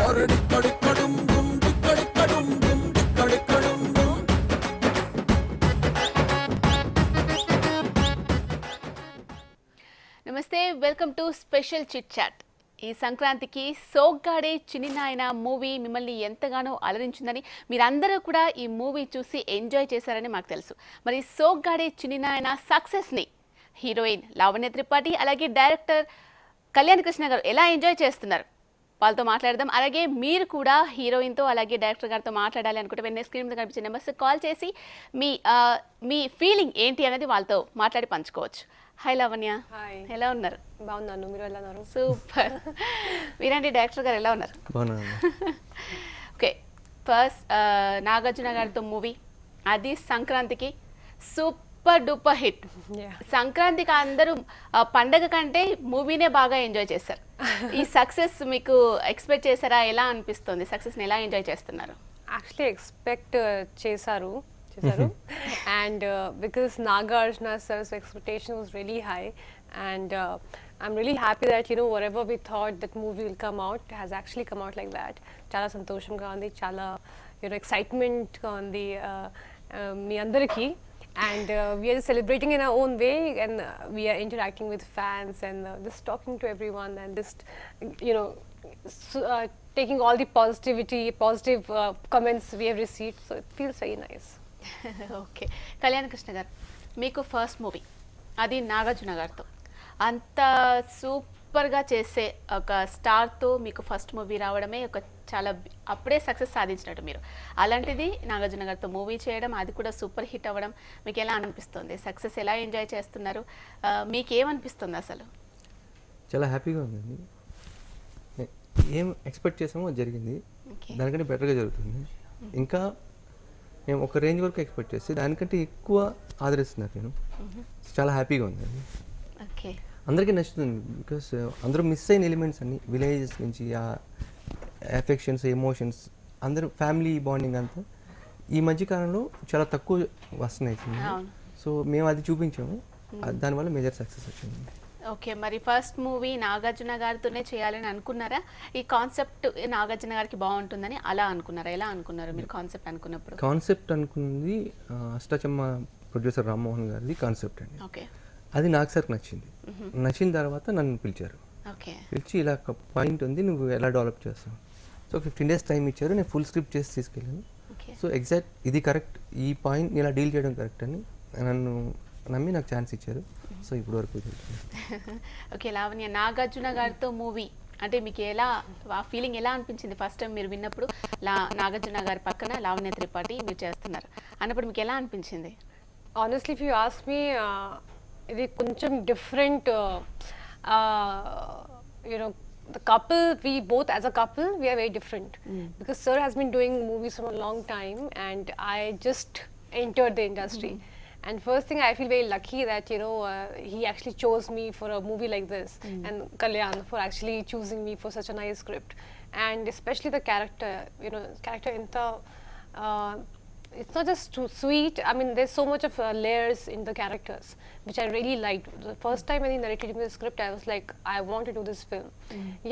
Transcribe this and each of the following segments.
నమస్తే, welcome to special chit chat. ఈ సంక్రాంతికి సోగ్గాడే చిన్ని నాయన మూవీ మిమ్మల్ని ఎంతగానో అలరించిందని, మీరందరూ కూడా ఈ మూవీ చూసి ఎంజాయ్ చేశారని మాకు తెలుసు. మరి సోగ్గాడే చిన్ని నాయన సక్సెస్ని హీరోయిన్ లావణ్య త్రిపాఠి అలాగే డైరెక్టర్ కళ్యాణ్ కృష్ణ గారు ఎలా ఎంజాయ్ చేస్తున్నారు వాళ్ళతో మాట్లాడదాం. అలాగే మీరు కూడా హీరోయిన్తో అలాగే డైరెక్టర్ గారితో మాట్లాడాలి అనుకుంటే వెంటనే స్క్రీన్ మీద కనిపించే నెంబర్స్ కాల్ చేసి మీ ఫీలింగ్ ఏంటి అనేది వాళ్ళతో మాట్లాడి పంచుకోవచ్చు. హాయ్ లావణ్య, ఎలా ఉన్నారు? బాగున్నాను, మీరు ఎలా ఉన్నారు? సూపర్. మీరండి డైరెక్టర్ గారు ఎలా ఉన్నారు? ఓకే, ఫస్ట్ నాగార్జున గారితో మూవీ అది సంక్రాంతికి సూపర్ డూపర్ హిట్. సంక్రాంతికి అందరూ పండగ కంటే మూవీనే బాగా ఎంజాయ్ చేశారు. ఈ సక్సెస్ మీకు ఎక్స్పెక్ట్ చేశారా? ఎలా అనిపిస్తుంది? సక్సెస్ని ఎలా ఎంజాయ్ చేస్తున్నారు? యాక్చువల్లీ ఎక్స్పెక్ట్ చేశారు and because Nagarjuna sir's expectation was really high, and I'm really happy that whatever we thought that movie will come out has actually come out like that. Chala santosham ga undi, chala excitement ga undi mi andariki, and we are celebrating in our own way, and we are interacting with fans and just talking to everyone and just taking all the positive comments we have received, so it feels very nice. Okay, Kalyan Krishna గారు, మీకు first movie అది నాగార్జున గారితో అంత సూపర్గా చేసే ఒక స్టార్తో మీకు first movie రావడమే ఒక చాలా అప్పుడే సక్సెస్ సాధించినట్టు మీరు. అలాంటిది నాగార్జున గారితో మూవీ చేయడం, అది కూడా సూపర్ హిట్ అవ్వడం మీకు ఎలా అనిపిస్తుంది? సక్సెస్ ఎలా ఎంజాయ్ చేస్తున్నారు? మీకు ఏమనిపిస్తుంది అసలు? చాలా హ్యాపీగా ఉందండి. ఏం ఎక్స్పెక్ట్ చేసామో జరిగింది, దానికంటే బెటర్గా జరుగుతుంది. ఇంకా మేము ఒక రేంజ్ వరకు ఎక్స్పెక్ట్ చేస్తే దానికంటే ఎక్కువ ఆదరిస్తున్నారు. నేను చాలా హ్యాపీగా ఉందండి. ఓకే, అందరికీ నచ్చుతుంది. బికాస్ అందరూ మిస్ అయిన ఎలిమెంట్స్ అన్ని విలేజెస్ నుంచి ఆ ఎఫెక్షన్స్, ఎమోషన్స్, అందరూ ఫ్యామిలీ బాండింగ్ అంతా ఈ మధ్యకాలంలో చాలా తక్కువ వస్తున్నాయి. సో మేము అది చూపించాము, దానివల్ల మేజర్ సక్సెస్ వచ్చింది. ఓకే, మరి ఫస్ట్ మూవీ నాగార్జున గారితోనే చేయాలని అనుకున్నారా? ఈ కాన్సెప్ట్ నాగార్జున గారికి బాగుంటుందని అలా అనుకున్నారా? ఎలా అనుకున్నారు మీరు కాన్సెప్ట్ అనుకున్నప్పుడు? కాన్సెప్ట్ అనుకున్నది అష్టాచమ్మ ప్రొడ్యూసర్ రామ్మోహన్ గారిది కాన్సెప్ట్ అండి. ఓకే, అది నాకు సార్ నచ్చింది. నచ్చిన తర్వాత నన్ను పిలిచారు. ఓకే, పిలిచి ఇలా ఒక పాయింట్ ఉంది, నువ్వు ఎలా డెవలప్ చేస్తావు. సో 15 days టైం ఇచ్చారు, నేను ఫుల్ స్క్రిప్ట్ చేసి తీసుకెళ్ళాను. సో ఎగ్జాక్ట్ ఇది కరెక్ట్, ఈ పాయింట్ ఇలా డీల్ చేయడం కరెక్ట్ అని నన్ను నమ్మి నాకు ఛాన్స్ ఇచ్చారు. సో ఇప్పుడు వరకు. ఓకే లావణ్య, నాగార్జున గారితో మూవీ అంటే మీకు ఎలా ఆ ఫీలింగ్ ఎలా అనిపించింది ఫస్ట్ టైం మీరు విన్నప్పుడు? నాగార్జున గారి పక్కన లావణ్య త్రిపాఠి మీరు చేస్తున్నారు అన్నప్పుడు మీకు ఎలా అనిపించింది? Honestly if you ask me, ఇది కొంచెం different. The couple, we both as a couple, we are very different. Because sir has been doing movies for a long time and I just entered the industry. And first thing, I feel very lucky that he actually chose me for a movie like this, and Kalyan for actually choosing me for such a nice script, and especially the character. Character inta, it's not just too sweet. I mean, there's so much of layers in the characters, which I really liked. The first time when he narrated me the script, I was like, I want to do this film.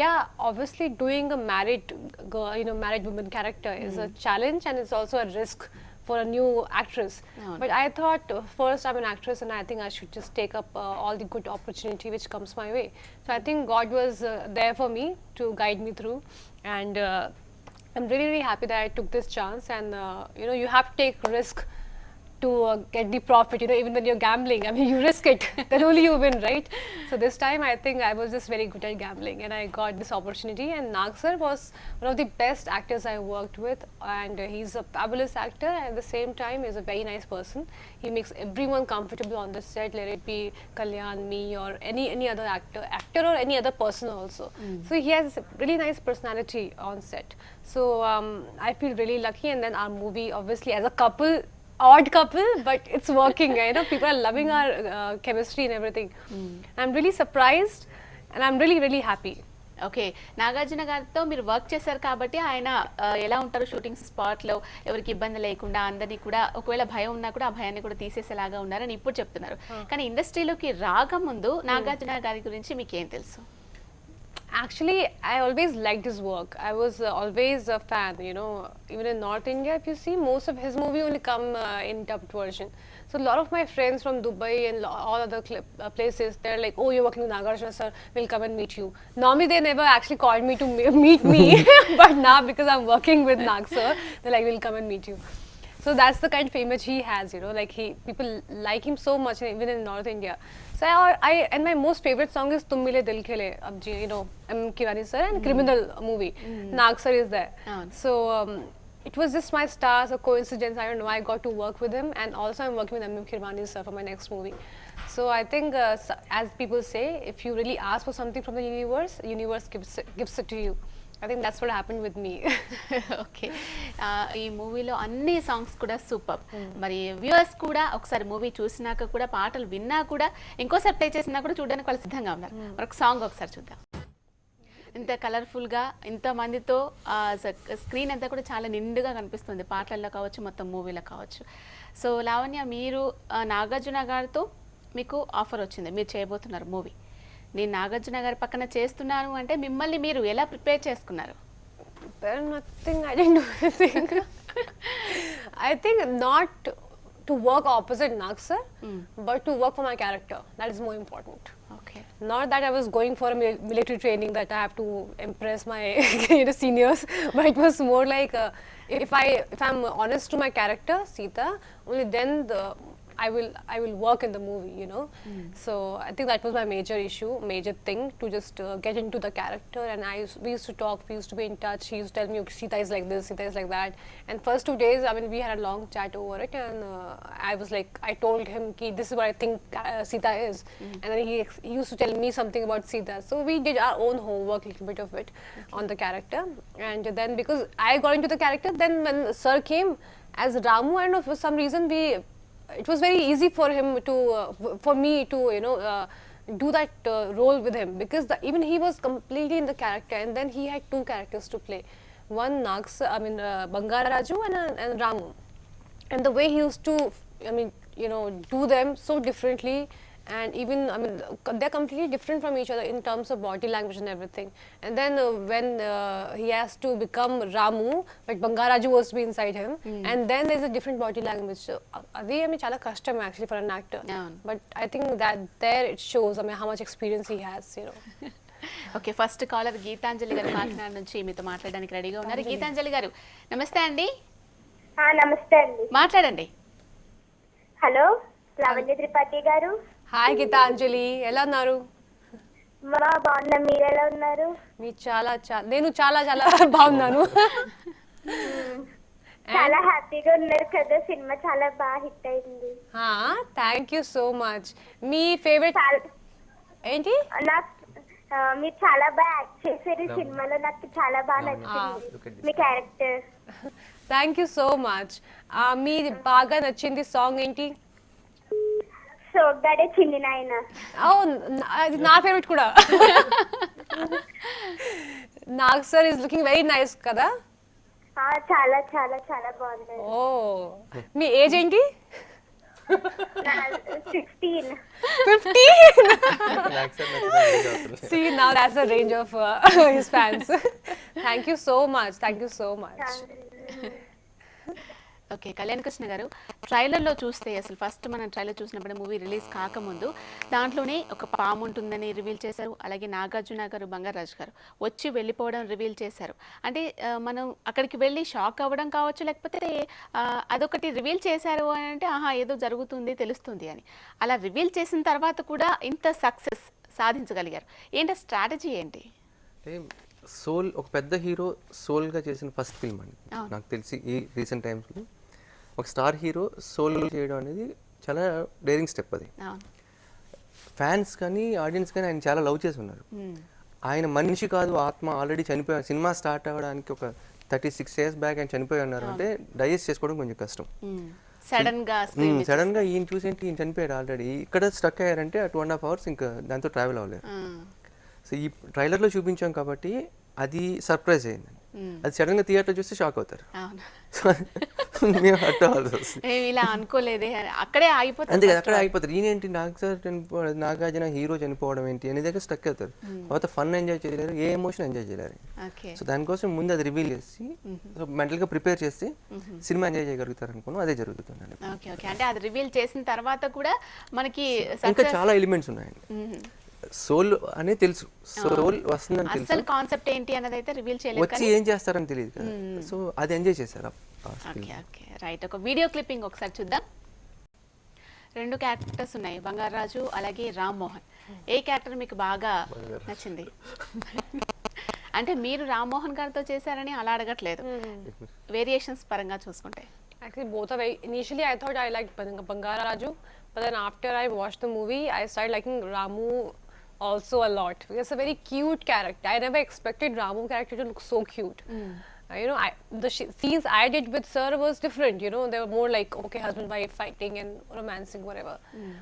Yeah, obviously doing a married girl, married woman character is a challenge, and it's also a risk for a new actress. But I thought first I'm an actress and I think I should just take up all the good opportunity which comes my way. So I think God was there for me to guide me through, and I'm really, really happy that I took this chance. And you have to take risk to get the profit, even when you're gambling. I mean, you risk it, then only you win, right? So this time I think I was just very good at gambling and I got this opportunity. And Nag sir was one of the best actors I worked with, and he's a fabulous actor, and at the same time he's a very nice person. He makes everyone comfortable on the set, let it be Kalyan, me, or any other actor or any other person also. So he has a really nice personality on set. So I feel really lucky. And then our movie, obviously as a couple, odd couple, but it's working. People are loving our chemistry and everything. I'm really surprised and I'm really, really happy. Okay, Nagarjuna గారితో మీరు work చేశారు కాబట్టి ఆయన ఎలా ఉంటారు shooting స్పాట్లో, ఎవరికి ఇబ్బంది లేకుండా అందరినీ కూడా ఒకవేళ భయం ఉన్నా కూడా ఆ భయాన్ని కూడా తీసేసేలాగా ఉన్నారని ఇప్పుడు చెప్తున్నారు. కానీ ఇండస్ట్రీలోకి రాకముందు నాగార్జున గారి గురించి మీకు ఏం తెలుసు? Actually, I always liked his work. I was always a fan, you know. Even in North India, if you see, most of his movie only come in dubbed version. So a lot of my friends from Dubai and all other places, they're like, "Oh, you're working with Nagarjuna sir. We'll come and meet you." Normally, they never actually called me to meet me, but now because I'm working with Nag sir, they're like, "We'll come and meet you." So that's the kind of image he has, you know, like people like him so much, even in North India. So and my most favorite song is Tum Mile Dil Khile, you know, M. Kiwani sir and Criminal movie. Nag sir is there. So it was just my stars, a coincidence. I don't know. I got to work with him, and also I'm working with M. Kirmani sir for my next movie. So I think, as people say, if you really ask for something from the universe gives it to you. I think that's what happened with me. Okay ఈ మూవీలో అన్ని songs కూడా super. మరి viewers కూడా ఒకసారి movie చూసినాక కూడా పాటలు విన్నా కూడా ఇంకోసారి ప్లే చేసినా కూడా చూడడానికి వాళ్ళు సిద్ధంగా ఉన్నారు. ఒక సాంగ్ ఒకసారి చూద్దాం. ఇంత కలర్ఫుల్గా ఇంతమందితో స్క్రీన్ అంతా కూడా చాలా నిండుగా కనిపిస్తుంది, పాటల్లో కావచ్చు మొత్తం మూవీలో కావచ్చు. సో లావణ్య, మీరు నాగార్జున గారితో మీకు ఆఫర్ వచ్చింది, మీరు చేయబోతున్నారు మూవీ. నేను నాగార్జున గారి పక్కన చేస్తున్నాను అంటే మిమ్మల్ని మీరు ఎలా ప్రిపేర్ చేసుకున్నారు? Well, nothing. I didn't do anything. I think not to work opposite Nag sir, but to work for my character. That is more important. Okay. Not that I was going for a military training that I have to impress my seniors, but it was more like if I'm honest to my character Sita, only then I will work in the movie, you know. So I think that was my major thing, to just get into the character. And we used to talk, we used to be in touch. He used to tell me, okay, Sita is like this, Sita is like that. And first 2 days, I mean, we had a long chat over it, and I was like, I told him, this is what I think Sita is, and then he used to tell me something about Sita. So we did our own homework, a little bit of it, on the character. And then because I got into the character, then when Sir came as Ramu, and for some reason it was very easy for him to for me to, you know, do that role with him, because even he was completely in the character, and then he had 2 characters to play, one Bangara Raju and Ramu, and the way he used to, I mean, you know, do them so differently. And even, I mean, they're completely different from each other in terms of body language and everything. And then when he has to become Ramu, but Bangaraju was to be inside him, and then there's a different body language. So, I mean, chala custom actually for an actor. But I think that there it shows, I mean, how much experience he has, you know. Okay, first caller Geetanjali గారు కాకినాడ నుంచి మీతో మాట్లాడడానికి రెడీగా ఉన్నారు. గీతాంజలి గారు, నమస్తే అండి. నమస్తే అండి, మాట్లాడండి. హలో, లావణ్య త్రిపాఠి గారు. హాయ్ గీతాంజలి, ఎలా ఉన్నారు? బాగున్నా, మీరు ఎలా ఉన్నారు? నేను చాలా బాగున్నాను. చాలా హ్యాపీగా ఉన్నారు కదా, సినిమా చాలా బాగా హిట్ అయింది. Thank you so much. Me favourite ఏంటి? నాకు మీరు చాలా బాగా యాక్ట్ చేశారు ఈ సినిమాలో, నాకు చాలా బాగా నచ్చింది మీ character. Thank you so much. మీ బాగా నచ్చింది సాంగ్ ఏంటి? సోగ్గాడే చిన్ని నాయన. అది నా ఫేవరెట్ కూడా. Nag sir is looking very nice కదా. చాలా చాలా చాలా బాగుంది. ఓ, మీ ఏజ్ ఏంటి? 15. See, now that's the range of his fans. Thank you so much. Okay, Kalyan Krishna గారు, ట్రైలర్లో చూస్తే అసలు ఫస్ట్ మనం ట్రైలర్ చూసినప్పుడు మూవీ రిలీజ్ కాకముందు దాంట్లోనే ఒక పాము ఉంటుందని రివీల్ చేశారు. అలాగే నాగార్జున గారు, బంగారాజు గారు వచ్చి వెళ్ళిపోవడం రివీల్ చేశారు. అంటే మనం అక్కడికి వెళ్ళి షాక్ అవ్వడం కావచ్చు, లేకపోతే అదొకటి రివీల్ చేశారు అని అంటే ఆహా ఏదో జరుగుతుంది తెలుస్తుంది అని. అలా రివీల్ చేసిన తర్వాత కూడా ఇంత సక్సెస్ సాధించగలిగారు, ఏంటి స్ట్రాటజీ ఏంటి? సోల్ ఒక పెద్ద హీరో సోల్గా చేసిన ఫస్ట్ ఫిల్మ్ అండి నాకు తెలిసి ఈ రీసెంట్ టైమ్స్లో. ఒక స్టార్ హీరో సోల్ చేయడం అనేది చాలా డేరింగ్ స్టెప్. అది ఫ్యాన్స్ కానీ ఆడియన్స్ కానీ ఆయన చాలా లవ్ చేసి ఉన్నారు. ఆయన మనిషి కాదు, ఆత్మ. ఆల్రెడీ చనిపోయారు. సినిమా స్టార్ట్ అవ్వడానికి ఒక 36 years బ్యాక్ ఆయన చనిపోయి ఉన్నారు అంటే డైజెస్ట్ చేసుకోవడం కొంచెం కష్టం. సడన్ గా ఈయన చూసేంటి ఈయన చనిపోయాడు ఆల్రెడీ, ఇక్కడ స్టక్ అయ్యారంటే 2.5 hours ఇంకా దాంతో ట్రావెల్ అవ్వలేదు. సో ఈ ట్రైలర్లో చూపించాం కాబట్టి అది సర్ప్రైజ్ అయింది. అది సడన్గా థియేటర్ చూస్తే షాక్ అవుతారు. అవును. మేము హట్ అవ్వాల్సి వస్తుంది. మేము ఇలా అనుకోలేదే అని అక్కడే ఆగిపోతుంది. అంతే కదా, అక్కడ అయిపోతారు. ఈయనేంటి నాగార్జున హీరో చనిపోవడం ఏంటి అనే దగ్గర స్టక్ అవుతారు. తర్వాత ఫన్ ఎంజాయ్ చేయలేరు, ఏ ఎమోషన్ ఎంజాయ్ చేయలేరు. ఓకే. సో దానికోసం ముందు అది రివీల్ చేసి మెంటల్గా ప్రిపేర్ చేసి సినిమా ఎంజాయ్ చేయగలుగుతారు అనుకున్నాం. అదే జరుగుతుందండి. Okay okay. అంటే అది రివీల్ చేసిన తర్వాత కూడా మనకి ఇంకా చాలా ఎలిమెంట్స్ ఉన్నాయండి. సోల్ అనే తెలుసు, సోల్ వస్తుందని తెలుసు, అసలు కాన్సెప్ట్ ఏంటి అన్నది అయితే రివీల్ చేయలేదు. వచ్చి ఏం చేస్తారని తెలియదు కదా. సో అది ఎంజాయ్ చేశారు. Okay okay right. ఒక వీడియో క్లిప్పింగ్ ఒకసారి చూద్దాం. 2 క్యారెక్టర్స్ ఉన్నాయి, బంగారాజు అలాగే రామ్ మోహన్. ఏ క్యారెక్టర్ మీకు బాగా నచ్చింది? అంటే మీరు రామ్ మోహన్ గారితో చేశారని అలా అడగట్లేదు, వేరియేషన్స్ పరంగా చూసుకుంటే. Actually, both are very. Initially, I thought I liked Bangara Raju, but then after I watched the movie, I started liking Ramu also a lot. Because it's a very cute character. I never expected Ramu character to look so cute. You know, the scenes I did with Sir was different. You know, they were more like okay, husband wife fighting and romancing, whatever.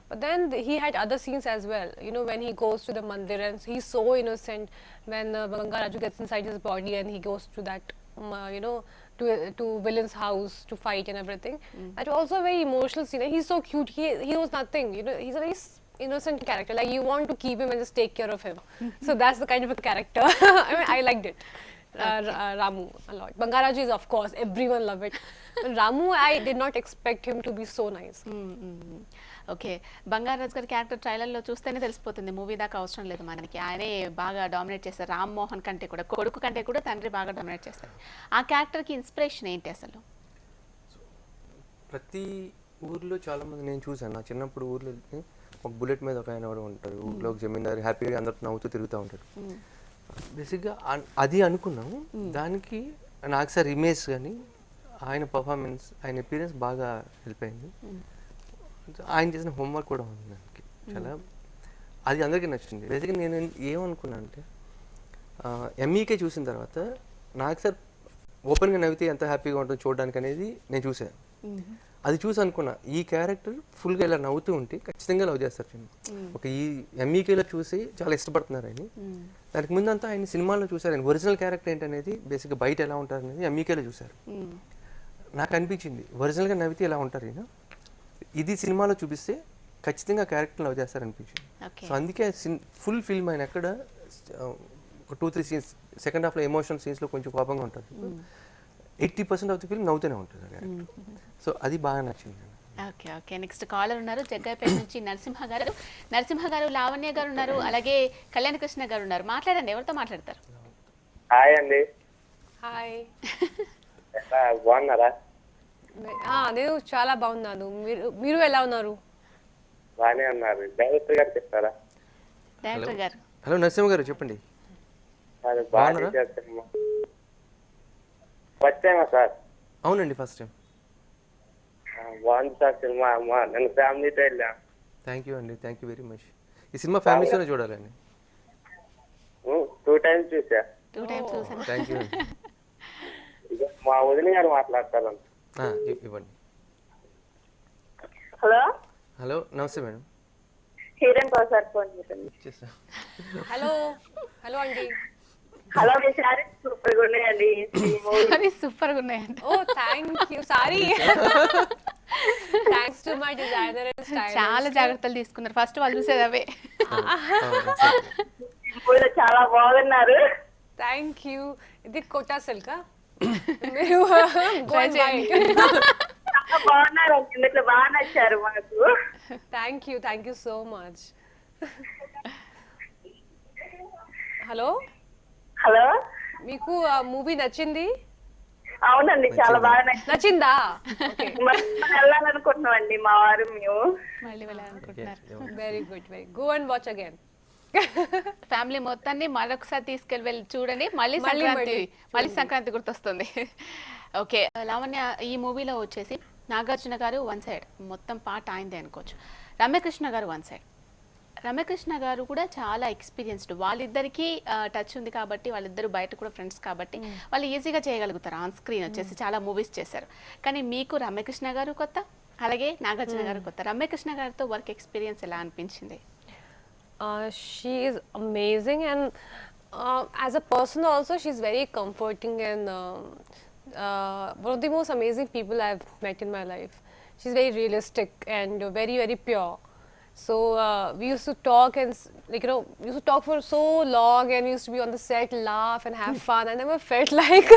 But then he had other scenes as well. You know, when he goes to the mandir and he's so innocent. When Bangara Raju gets inside his body and he goes to that, you know, to villain's house to fight and everything. That was also a very emotional scene. He's so cute. He knows nothing. You know, he's a very innocent character. Like you want to keep him and just take care of him. So that's the kind of a character. I mean, I liked it. Ramu a lot. Bangaraju is, of course, everyone love it. But Ramu, I did not expect him to be so nice. Okay. Bangaraj గారి character ట్రైలర్లో చూస్తేనే తెలిసిపోతుంది, movie దాకా అవసరం లేదు మనకి. ఆయనే బాగా డామినేట్ చేస్తారు, రామ్ మోహన్ కంటే కూడా, కొడుకు కంటే కూడా తండ్రి బాగా డామినేట్ చేస్తారు. ఆ క్యారెక్టర్కి ఇన్స్పిరేషన్ ఏంటి అసలు? ప్రతి ఊర్లో చాలా మంది నేను చూసాను. నా చిన్నప్పుడు ఊర్లో వెళ్తే ఒక బుల్లెట్ మీద ఒక ఆయన ఉంటాడు, ఊర్లో ఒక జమీందారు హ్యాపీగా అందరితో నవ్వుతూ తిరుగుతూ ఉంటాడు. బేసిక్గా అది అనుకున్నాము. దానికి నాకు సార్ ఇమేజ్ కానీ ఆయన పర్ఫార్మెన్స్, ఆయన అపీరెన్స్ బాగా హెల్ప్ అయింది. ఆయన చేసిన హోంవర్క్ కూడా ఉంది దానికి చాలా, అది అందరికీ నచ్చింది. బేసిక్గా నేను ఏమనుకున్నా అంటే ఎంఈకే చూసిన తర్వాత నాకు సార్ ఓపెన్గా నవ్వితే ఎంత హ్యాపీగా ఉంటుందో చూడడానికి అనేది నేను చూసాను. అది చూసి అనుకున్నా ఈ క్యారెక్టర్ ఫుల్గా ఇలా నవ్వుతూ ఉంటే ఖచ్చితంగా లవ్ చేస్తారు సినిమా. ఒక ఈ ఎంఈకేలో చూసి చాలా ఇష్టపడుతున్నారు ఆయన. దానికి ముందంతా ఆయన సినిమాలో చూసారు, ఆయన ఒరిజినల్ క్యారెక్టర్ ఏంటనేది బేసిక్గా బయట ఎలా ఉంటారు అనేది ఎంఈకేలో చూశారు. నాకు అనిపించింది ఒరిజినల్గా నవ్వితే ఎలా ఉంటారు ఈయన, ఇది సినిమాలో చూపిస్తే ఖచ్చితంగా క్యారెక్టర్ లవ్ చేస్తారనిపించింది. సో అందుకే ఫుల్ ఫిల్మ్ ఆయన ఎక్కడ ఒక 2-3 సీన్స్, సెకండ్ హాఫ్లో ఎమోషనల్ సీన్స్లో కొంచెం కోపంగా ఉంటుంది, 80% ఆఫ్ ది ఫిల్మ్ నవ్వుతూనే ఉంటుంది. సో అది బాగా నచ్చింది. Okay okay. నెక్స్ట్ కాలర్ ఉన్నారు, జగ్గాపేట నుంచి నరసింహ గారు. నరసింహ గారు, లావణ్య గారు ఉన్నారు, అలాగే కళ్యాణ కృష్ణ గారు ఉన్నారు. మాట్లాడండి, ఎవరితో మాట్లాడతారు? హాయ్ అండి. హాయ్. బాగున్నారా? నేను చాలా బాగున్నాను. మీరు ఎలా ఉన్నారు? బాగానే ఉన్నారు. డైరెక్టర్ గారు చెప్తారా? డైరెక్టర్ గారు. హలో నరసింహ గారు చెప్పండి. బాగా ఫస్ట్ టైమా సార్? అవునండి ఫస్ట్ టైం. బాగుంది సార్ సినిమా. నేను ఫ్యామిలీతో వెళ్ళా. థ్యాంక్ యూ అండి, థ్యాంక్ యూ వెరీ మచ్. ఈ సినిమా ఫ్యామిలీతోనే చూడాలండి. 2 times చూసా. 2 times చూసాను. Thank you. మా వదిన గారు మాట్లాడతారు. ఇవ్వండి. హలో హలో నమస్తే మేడం. హీరోయిన్ సార్ ఫోన్ చేయండి. హలో హలో అండి. హలో మీ సారీ సూపర్ గా ఉన్నాయండి. అవి సూపర్ గా ఉన్నాయండి. Oh thank you. Sorry. Thanks to my designer and stylist. చాలా జాగ్రత్తలు తీసుకున్నారు, ఫస్ట్ వాళ్ళు చూసేది అవే. చాలా బాగున్నారు. Thank you. ఇది కోటా సిల్కా? మీరు చాలా బాగున్నారు, ఇట్లా బాగా నచ్చారు మాకు. Thank you so much. Hello hello, మీకు మూవీ నచ్చింది? అవునండి, చాలా బాగా నచ్చిందా? వెళ్ళాలనుకుంటున్నామండి మా వారు మేము. మళ్ళీ వెళ్ళాలనుకుంటున్నారు. Very good, very go and watch again. Family మొత్తాన్ని మరొకసారి వెళ్ళి చూడండి. మళ్ళీ సంక్రాంతి గుర్తొస్తుంది. ఓకే లావణ్య, ఈ మూవీలో వచ్చేసి నాగార్జున గారు 1 side, మొత్తం పాట ఆయనదే అనుకోవచ్చు. రమ్యకృష్ణ గారు 1 side. రమ్యకృష్ణ గారు కూడా చాలా ఎక్స్పీరియన్స్డ్. వాళ్ళిద్దరికీ టచ్ ఉంది కాబట్టి, వాళ్ళిద్దరు బయట కూడా ఫ్రెండ్స్ కాబట్టి వాళ్ళు ఈజీగా చేయగలుగుతారు. ఆన్ స్క్రీన్ వచ్చేసి చాలా మూవీస్ చేశారు. కానీ మీకు రమ్యకృష్ణ గారు కొత్త, అలాగే నాగార్జున గారు కొత్త. రమ్యకృష్ణ గారితో వర్క్ ఎక్స్పీరియన్స్ ఎలా అనిపించింది? She is amazing, and As a person also, she's very comforting and one of the most amazing people I've met in my life. She's very realistic and very, very pure. So we used to talk and we used to talk for so long, and we used to be on the set, laugh and have fun. I never felt like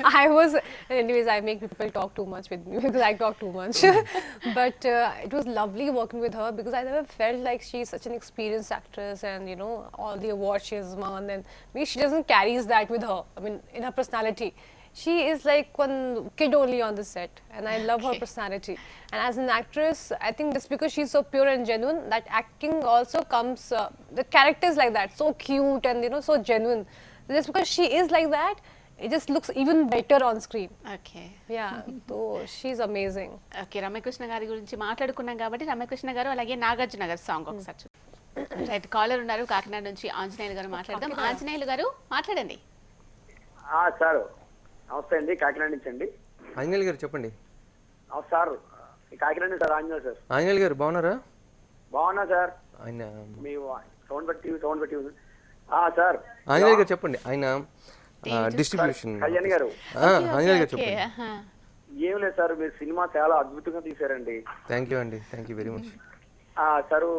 I was. Anyways, I make people talk too much with me because I talk too much. But it was lovely working with her because I never felt like she's such an experienced actress, and all the awards she has won, and maybe she doesn't carries that with her. I mean, in her personality. She is like one kid only on the set, and I love her personality. And as an actress, I think just because she's so pure and genuine, that acting also comes, the character is like that, so cute and so genuine. Just because she is like that, it just looks even better on screen. Okay Yeah, so she's amazing. Okay Ramyakrishna గారి గురించి మాట్లాడుకున్నాం కాబట్టి రమ్యకృష్ణ గారు అలాగే నాగార్జున గారు song ఒకసారి right caller ఉన్నారు కాకినాడ నుంచి ఆంజనేయులు గారు మాట్లాడదాం. ఆంజనేయులు గారు మాట్లాడండి. సార్ నమస్తే అండి, కాకినాడ నుంచి అండి. ఆంజనేయులు గారు చెప్పండి. సార్ కాకినాడ నుంచి సార్, ఆంజనేయులు సార్. ఆంజనేయులు గారు బాగున్నారా? బాగున్నా సార్. ఆయన మీ సౌండ్ పెట్టి సార్. ఆంజనేయులు గారు చెప్పండి. ఆయన డిస్ట్రిబ్యూషన్. కళ్యాణ్ గారు. ఆంజనేయులు గారు చెప్పండి. ఏం లేదు సార్, మీరు సినిమా చాలా అద్భుతంగా తీశారండి. థ్యాంక్ యూ అండి, thank you very much. Sir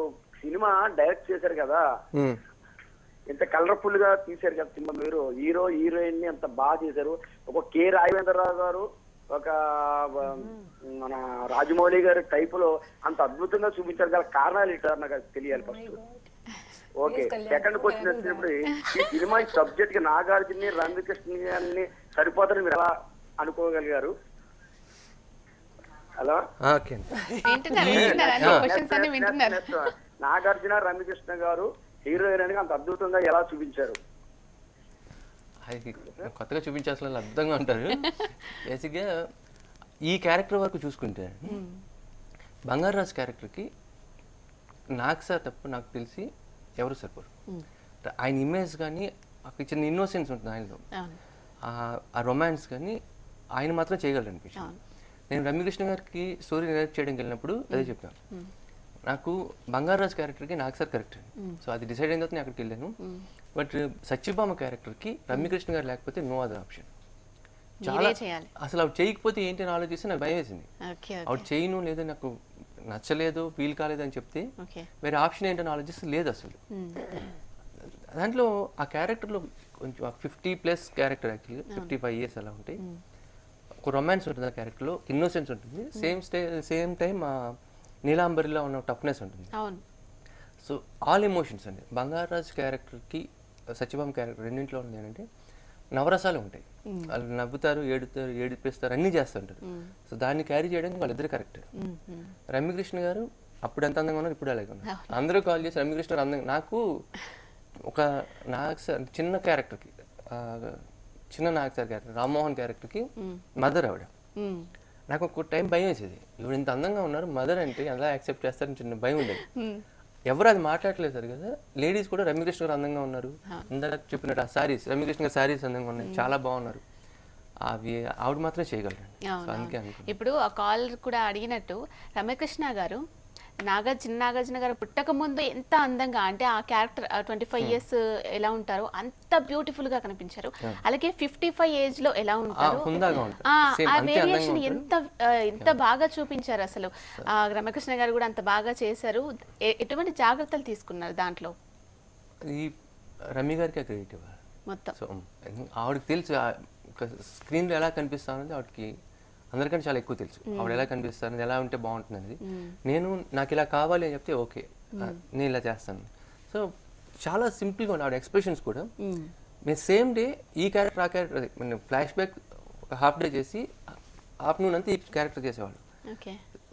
cinema direct చేశారు కదా, ఎంత కలర్ఫుల్ గా తీశారు కదా సినిమా. మీరు హీరో హీరోయిన్ ని అంత బాగా చేశారు. ఒక కె రాఘవేంద్రరావు గారు, ఒక మన రాజమౌళి గారి టైప్ లో అంత అద్భుతంగా చూపించారు కదా. కారణాలు ఏంటో నాకు తెలియాలి ఫస్ట్. ఓకే, సెకండ్ క్వశ్చన్ వచ్చినప్పుడు ఈ సినిమా సబ్జెక్ట్ కి నాగార్జున రమ్యకృష్ణ గారిని సరిపోతారని మీరు ఎలా అనుకోగలిగారు? హలో, నాగార్జున రమ్యకృష్ణ గారు హీరోయిన్ అంత అద్భుతంగా ఎలా చూపించారు? కొత్తగా చూపించాల్సిన అద్భుతంగా ఉంటారు. బేసిక్గా ఈ క్యారెక్టర్ వరకు చూసుకుంటే బంగారాజు క్యారెక్టర్కి నాకు సార్ తప్ప నాకు తెలిసి ఎవరు సరిపోరు. ఆయన ఇమేజ్ కానీ చిన్న ఇన్నోసెన్స్ ఉంటుంది ఆయనలో, ఆ రొమాన్స్ కానీ ఆయన మాత్రం చేయగలరు అనిపించింది. నేను రమ్యకృష్ణ గారికి స్టోరీ డైరెక్ట్ చేయడానికి వెళ్ళినప్పుడు అదే చెప్పాను, నాకు బంగారాజు క్యారెక్టర్కి నాకు సార్ కరెక్ట్. సో అది డిసైడ్ అయిన తర్వాత నేను అక్కడికి వెళ్ళాను. బట్ సత్యభామ క్యారెక్టర్కి రమ్యకృష్ణ గారు లేకపోతే నో అదర్ ఆప్షన్. చాలా అసలు ఆవిడ చేయకపోతే ఏంటి అని ఆలోచిస్తే నాకు భయం వేసింది. ఆవిడ చేయను లేదు, నాకు నచ్చలేదు, ఫీల్ కాలేదు అని చెప్తే వేరే ఆప్షన్ ఏంటని ఆలోచిస్తే లేదు అసలు. దాంట్లో ఆ క్యారెక్టర్లో కొంచెం 50+ క్యారెక్టర్, యాక్చువల్లీ 55 years అలా ఉంటాయి. ఒక రొమాన్స్ ఉంటుంది ఆ క్యారెక్టర్లో, ఇన్నోసెన్స్ ఉంటుంది, సేమ్ టైం నీలాంబరిలో ఉన్న టఫ్నెస్ ఉంటుంది. సో ఆల్ ఎమోషన్స్ అండి. బంగారాజు క్యారెక్టర్కి సత్యభామ క్యారెక్టర్ రెండింటిలో ఉంది ఏంటంటే నవరసాలు ఉంటాయి. వాళ్ళు నవ్వుతారు, ఏడుతారు, ఏడిపిస్తారు, అన్నీ చేస్తుంటారు. సో దాన్ని క్యారీ చేయడానికి వాళ్ళిద్దరు కరెక్ట్. రమ్యకృష్ణ గారు అప్పుడు ఎంత అందంగా ఉన్నారు, ఇప్పుడు అలాగే ఉన్నారు. అందరూ కాల్ చేసి రమ్యకృష్ణ గారు అందంగా, నాకు చిన్న క్యారెక్టర్కి, చిన్న నాగ్ సార్ క్యారెక్టర్, రామ్మోహన్ క్యారెక్టర్కి మదర్ ఆవిడ. నాకు ఒక టైం భయం వేసేది, ఇప్పుడు ఇంత అందంగా ఉన్నారు, మదర్ అంటే ఎలా యాక్సెప్ట్ చేస్తారని చిన్న భయం ఉండేది. ఎవరు అది మాట్లాడలేదు సార్ కదా. లేడీస్ కూడా రమ్యకృష్ణ గారు అందంగా ఉన్నారు, ఇందాక చెప్పినట్టు ఆ శారీస్, రమ్యకృష్ణ గారు శారీస్ అందంగా ఉన్నాయి, చాలా బాగున్నారు. అవి ఆవిడ మాత్రమే చేయగలరు. అందుకే ఇప్పుడు ఆ కాల్ కూడా అడిగినట్టు రమ్యకృష్ణ గారు నాగార్జున గారు పుట్టక ముందు ఎంత అందంగా, అంటే ఆ క్యారెక్టర్ 25 years ఎలా ఉంటారో అంత బ్యూటిఫుల్ గా కనిపించారు. అలాగే 55 age లో ఎలా ఉంటారు, ఆ వేరియేషన్ ఎంత బాగా చూపించారు. అసలు రమ్యకృష్ణ గారు కూడా అంత బాగా చేశారు. ఎటువంటి జాగ్రత్తలు తీసుకున్నారు దాంట్లో? ఈ రమ్య గారికి క్రెడిట్ మొత్తం. సో ఆవిడకి తెలుసు స్క్రీన్లో ఎలా కనిపిస్తానది, ఆవిడకి అందరికంటే చాలా ఎక్కువ తెలుసు. ఆవిడ ఎలా కనిపిస్తాను, ఎలా ఉంటే బాగుంటుంది అనేది. నేను నాకు ఇలా కావాలి అని చెప్తే ఓకే నేను ఇలా చేస్తాను. సో చాలా సింపుల్గా ఉంది ఆవిడ ఎక్స్ప్రెషన్స్ కూడా. నేను సేమ్ డే ఈ క్యారెక్టర్ ఆ క్యారెక్టర్ నేను ఫ్లాష్ బ్యాక్ ఒక హాఫ్ డే చేసి ఆఫ్టర్నూన్ అంతా ఈ క్యారెక్టర్ చేసేవాళ్ళు.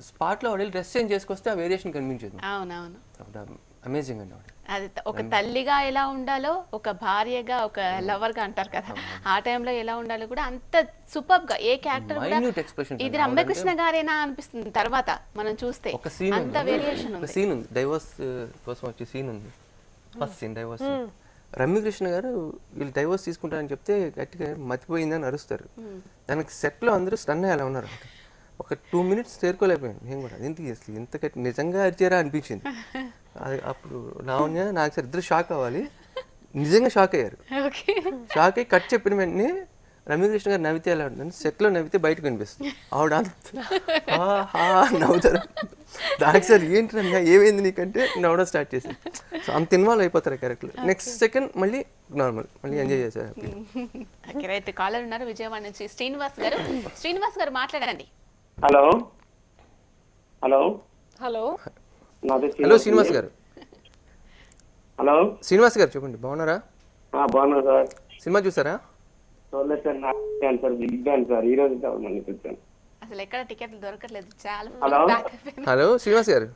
స్పాట్లో ఆవిడ డ్రెస్ చేంజ్ చేసుకొస్తే ఆ వేరియేషన్ కనిపించేది. అవునవును, అమేజింగ్ అండి ఆవిడ. అది ఒక తల్లిగా ఎలా ఉండాలో, ఒక భార్యగా, ఒక లవర్ గా అంటారు కదా, ఆ టైంలో ఎలా ఉండాలో కూడా అంత సూపర్ గా ఏ క్యారెక్టర్ కూడా ఇది రమ్యకృష్ణ గారేనా అనిపిస్తుంది తర్వాత మనం చూస్తే. అంత వేరియేషన్ ఉంది. సీన్ ఉంది, డైవోర్స్ కోసం వచ్చే సీన్ ఉంది, ఫస్ట్ సీన్ డైవోర్స్. రమ్యకృష్ణ గారు వీళ్ళు డైవోర్స్ తీసుకుంటారని చెప్తే గట్టిగా మతిపోయిందని అరుస్తారు. దానికి సెట్లో అందరూ స్టన్ అయ్యేలా ఉన్నారు. ఒక 2 minutes చేరుకోలేకపోయాను నేను కూడా. ఎందుకు అసలు ఇంత నిజంగా అరిచారా అనిపించింది. అది అప్పుడు లావణ్య నాకు సార్ ఇద్దరు షాక్ అవ్వాలి. నిజంగా షాక్ అయ్యారు. ఓకే. షాక్ అయ్యి కట్ చెప్పిన వెంటనే రమ్యకృష్ణ గారు నవ్వితే ఎలా ఉంటుంది, సెట్లో నవ్వితే బయటకు కనిపిస్తుంది. ఆవిడ నవ్వుతారు. దానికి సార్ ఏంటి రమ్య ఏమైంది నీకంటే నవ్వడం స్టార్ట్ చేసింది. సో అంత ఇన్వాల్వ్ అయిపోతారు క్యారెక్టర్. నెక్స్ట్ సెకండ్ మళ్ళీ నార్మల్, మళ్ళీ ఎంజాయ్ చేశారు. Okay right. కాలర్ ఉన్నారు విజయవాడ నుంచి శ్రీనివాస్ గారు. శ్రీనివాస్ గారు మాట్లాడండి. Hello hello Hello. Hello Srinivas గారు. హలో శ్రీనివాస్ గారు చెప్పండి, బాగున్నారా? బాగున్నా సార్. సినిమా చూసారా? చూడలేదు సార్, నాకు సార్ బిగ్ ఫ్యాన్ సార్. ఈ రోజు మళ్ళీ వచ్చాను. అసలు ఎక్కడ టికెట్లు దొరకట్లేదు, చాలా హలో. back అయిపోయింది. హలో శ్రీనివాస్ గారు.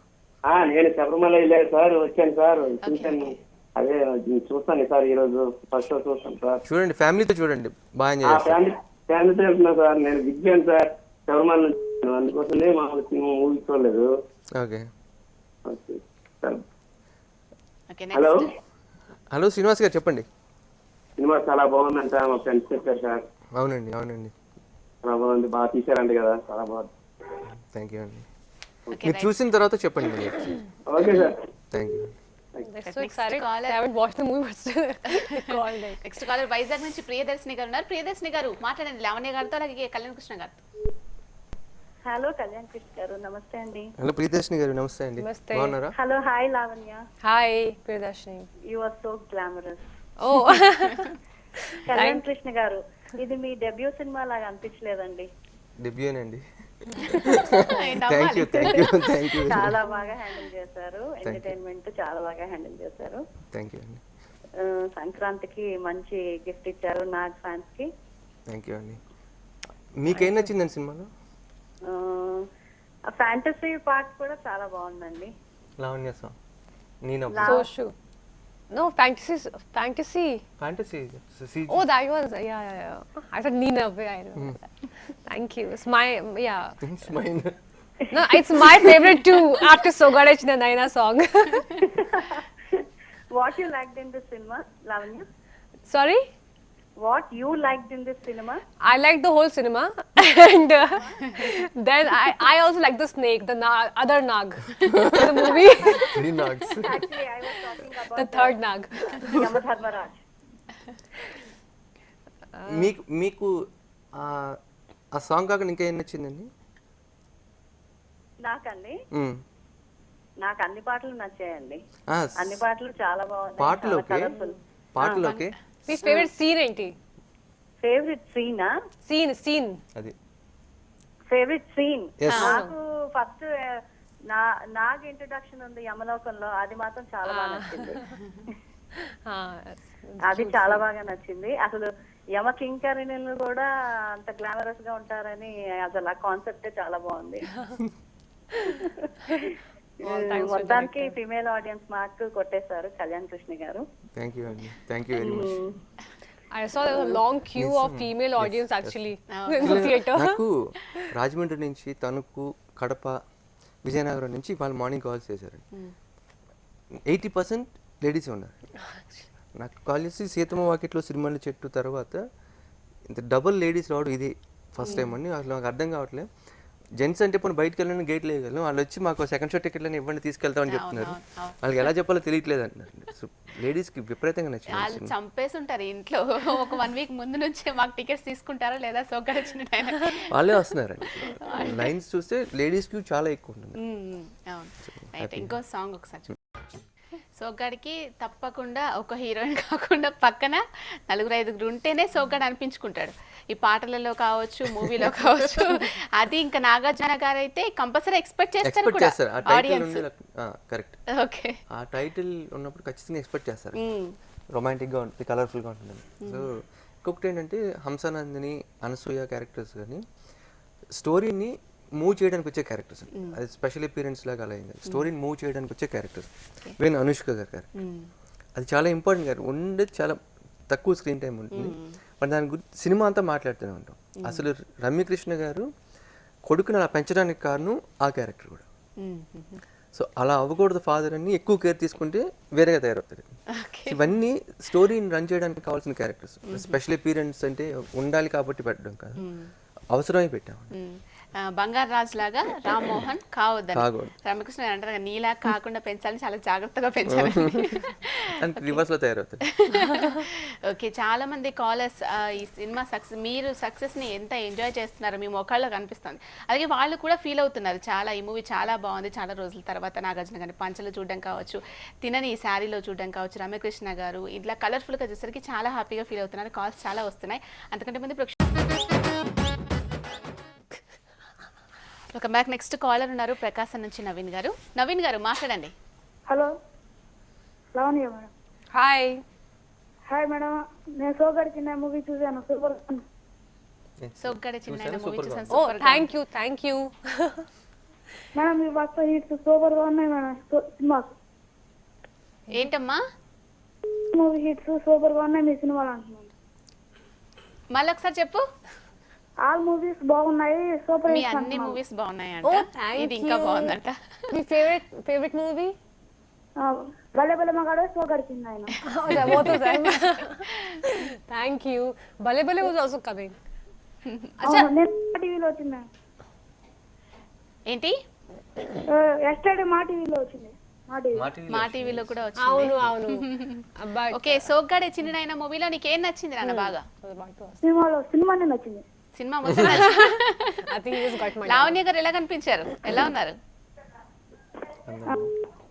నేను శబరిమల వెళ్ళాను సార్, వచ్చాను సార్. చూశాను, అదే చూస్తాను సార్. ఈ రోజు ఫస్ట్ షో చూస్తాను సార్. చూడండి, ఫ్యామిలీతో చూడండి, బాగా ఎంజాయ్ చేస్తారు. ఫ్యామిలీతో వెళ్తున్నా సార్. నేను బిగ్ ఫ్యాన్ సార్, శబరిమల నుంచి. అందుకోసమే మా మూవీ చూడలేదు. Okay sir. Okay hello. Next. Hello Srinivas గారు చెప్పండి. సినిమా చాలా బాగుందంట, మా ఫ్రెండ్స్ చెప్పారు సార్. అవునండి అవునండి, చాలా బాగుంది, బాగా తీశారంట కదా, చాలా బాగుంది. థ్యాంక్ యూ అండి. ఓకే మీరు చూసిన తర్వాత చెప్పండి మళ్ళీ. Okay sir. Thank you. They're so Next excited. caller. I haven't watched the movie, but still they called it. Next caller Vizag నుంచి ప్రియదర్శిని గారు ఉన్నారు. ప్రియదర్శిని గారు మాట్లాడండి, లావణ్య గారితో అలాగే కళ్యాణ్ కృష్ణ గారితో. హలో కళ్యాణ్ కృష్ణ గారు, నమస్తే అండి. హలో ప్రియదర్శిని గారు, నమస్తే అండి. నమస్తే. బాగున్నారా? Hello, hi Lavanya. Hi, Priyadarshini. You are so glamorous. Oh. Kalyan Krishna గారు, ఇది మీ డెబ్యూ సినిమా లాగా అనిపించలేదండి. డెబ్యూనండి. Thank you thank you thank you చాలా బాగా హ్యాండిల్ చేశారు, ఎంటర్టైన్మెంట్ చాలా బాగా హ్యాండిల్ చేశారు. థ్యాంక్ యూ అండి. సంక్రాంతికి మంచి గిఫ్ట్ ఇచ్చారు నాగ్ ఫ్యాన్స్ కి. థ్యాంక్ యూ అండి. మీకేం నచ్చిందండి సినిమాలో? ఫ్యాంటసీ పార్ట్ కూడా చాలా బాగుందండి. లావణ్య సాంగ్ నేను So true. No, fantasy. Fantasy. Oh, that was, yeah. I said Nina, I remember that. Thank you. It's my, yeah. No, it's my favorite too, after Sogadachina Naina song. What you liked in this cinema Lavanya? Sorry? What you liked in this cinema? I liked the whole cinema. And then I also like the snake, the other Nag. The movie. Three Nags. Actually I was talking The about third Nag. Yamadharmaraj. మీకు ఆ song కాకుండా ఇంకా ఏం నచ్చిందండి? నాకండి, మ్మ్. నాకు అన్ని పాటలు నచ్చాయండి. ఆ, అన్ని పాటలు చాలా బాగున్నాయి. పాటలోకి కలర్ఫుల్. పాటలోకి మీ favorite scene ఏంటి? ఫేవరెట్ సీనా? Scene. అది ఫేవరెట్ సీన్ Yes. నాకు ఫస్ట్ నాగ్ ఇంట్రొడక్షన్ ఉంది యమలోకంలో, అది మాత్రం చాలా బాగా నచ్చింది. అది చాలా బాగా నచ్చింది. అసలు యమ కింకరిణులు కూడా అంత గ్లామరస్ గా ఉంటారని అసలు ఆ కాన్సెప్టే చాలా బాగుంది. మొత్తానికి ఫీమేల్ ఆడియన్స్ మార్క్ కొట్టేశారు కళ్యాణ్ కృష్ణ గారు. థ్యాంక్ యూ అండి. Thank you very much. I saw there was a long queue of female audience actually in the theater. నాకు రాజమండ్రి నుంచి తణుకు, కడప, విజయనగరం నుంచి వాళ్ళు మార్నింగ్ కాల్ చేశారు. 80% లేడీసే ఉన్నారు. నాకు కాల్ చేసి సీతమ్మ వాకిట్లో సిరిమల్లి చెట్టు తర్వాత ఇంత డబుల్ లేడీస్ రావడం ఇది ఫస్ట్ టైం అండి. అసలు నాకు అర్థం కావట్లేదు. జెంట్స్ అంటే ఇప్పుడు బయటకు వెళ్ళిన గేట్లు వేయగలం, వాళ్ళు వచ్చి మాకు సెకండ్ షో టికెట్లని ఇవ్వండి తీసుకెళ్తామని చెప్తున్నారు. వాళ్ళకి ఎలా చెప్పాలో తెలియట్లేదు అంటున్నారు. సో లేడీస్కి విపరీతంగా వాళ్ళు నచ్చింది. చంపేసి ఉంటారు ఇంట్లో. ఒక 1 week ముందు నుంచే మాకు టికెట్స్ తీసుకుంటారా లేదా సోగడచ్చిన వాళ్ళే వస్తున్నారండి. లైన్స్ చూస్తే లేడీస్ క్యూ చాలా ఎక్కువ ఉంటుంది. అవును రైట్. ఇంకో సాంగ్ ఒకసారి. సోగ్గాడికి తప్పకుండా ఒక హీరోయిన్ కాకుండా పక్కన 4-5 ఉంటేనే సోగ్గాడు అనిపించుకుంటాడు. ఈ పాటలలో కావచ్చు, మూవీలో కావచ్చు. అది ఇంకా నాగార్జున గారు అయితే కంపల్సరీ ఎక్స్పెక్ట్ చేస్తారు కూడా ఆడియన్స్. కరెక్ట్. ఓకే, ఆ టైటిల్ ఉన్నప్పుడు ఖచ్చితంగా ఎక్స్పెక్ట్ చేస్తారు. రొమాంటిక్గా ఉంటుంది, కలర్ఫుల్గా ఉంటుంది. సో ఇంకొకటి ఏంటంటే హంసనందిని, అనసూయ క్యారెక్టర్స్ కానీ స్టోరీని మూవ్ చేయడానికి వచ్చే క్యారెక్టర్స్. అది స్పెషల్ అపీరెన్స్ లాగా అలా అయింది. స్టోరీని మూవ్ చేయడానికి వచ్చే క్యారెక్టర్స్. ఈవెన్ అనుష్క గారు అది చాలా ఇంపార్టెంట్ గారు ఉండేది. చాలా తక్కువ స్క్రీన్ టైం ఉంటుంది, బట్ దాని గురించి సినిమా అంతా మాట్లాడుతూనే ఉంటాం. అసలు రమ్యకృష్ణ గారు కొడుకుని అలా పెంచడానికి కారణం ఆ క్యారెక్టర్ కూడా. సో అలా అవ్వకూడదు ఫాదర్ అని ఎక్కువ కేర్ తీసుకుంటే వేరేగా తయారవుతారు. ఇవన్నీ స్టోరీని రన్ చేయడానికి కావాల్సిన క్యారెక్టర్స్. స్పెషల్ అపీరెన్స్ అంటే ఉండాలి కాబట్టి పెట్టడం కాదు, అవసరమై పెట్టాము. బంగారు రాజు లాగా రామ్మోహన్ కావద్దని కాకూడదు. రామకృష్ణ గారు అంటారు కదా, నీలా కాకుండా పెంచాలని చాలా జాగ్రత్తగా పెంచాలి. అంటే రివర్స్లో తయారవుతుంది. ఓకే, చాలా మంది కాలర్స్ ఈ సినిమా మీరు సక్సెస్ని ఎంత ఎంజాయ్ చేస్తున్నారో మీ మొక్కల్లో కనిపిస్తుంది. అలాగే వాళ్ళు కూడా ఫీల్ అవుతున్నారు, చాలా ఈ మూవీ చాలా బాగుంది, చాలా రోజుల తర్వాత నాగార్జున గారిని పంచలో చూడడం కావచ్చు, తినని ఈ శారీలో చూడడం కావచ్చు, రమ్యకృష్ణ గారు ఇట్లా కలర్ఫుల్గా చూసేసరికి చాలా హ్యాపీగా ఫీల్ అవుతున్నారు. కాల్స్ చాలా వస్తున్నాయి. అంతకంటే ముందు వెల్కమ్ బ్యాక్. నెక్స్ట్ కాలర్ ఉన్నారు ప్రకాశం నుంచి నవీన్ గారు. నవీన్ గారు మాట్లాడండి. Hello Lavanya madam. Hi. Hi madam, నేను సోగడి చిన్న మూవీ చూసాను, సూపర్. సోగ్గాడే చిన్న మూవీ చూసాను. Oh thank you. మేడం మీ ఫస్ట్ హిట్స్ సూపర్ గా ఉన్నాయి మేడం. సినిమా ఏంటమ్మా మూవీ హిట్స్ సూపర్ గా ఉన్నాయి మీ సినిమాలు అంటున్నాను. మళ్ళీ ఒకసారి చెప్పు. ఆల్ మూవీస్ బాగున్నాయి, సూపర్ మీ హిట్స్ అన్ని అంటున్నాను. మూవీస్ ఓ బాగున్నాయంట, థ్యాంక్ ఇది ఇంకా బాగుందంట. మీ ఫేవరెట్ మూవీ? భలే భలే మగాడే సోగడి చిన్న ఆయన. Both of them. Thank you. Bale Bale was also coming. నేను టీవీలో వచ్చింది. ఏంటి ఎస్టర్డే మా టీవీలో వచ్చింది. మా టీవీలో కూడా వచ్చింది. అవును. But ఓకే, సోగ్గాడే చిన్న మూవీలో నీకేం నచ్చింది నాన్న బాగా? సినిమానే నచ్చింది. సినిమా మొత్తం నచ్చింది. I think he just got my Lavanya గారు ఎలా కనిపించారు, ఎలా ఉన్నారు?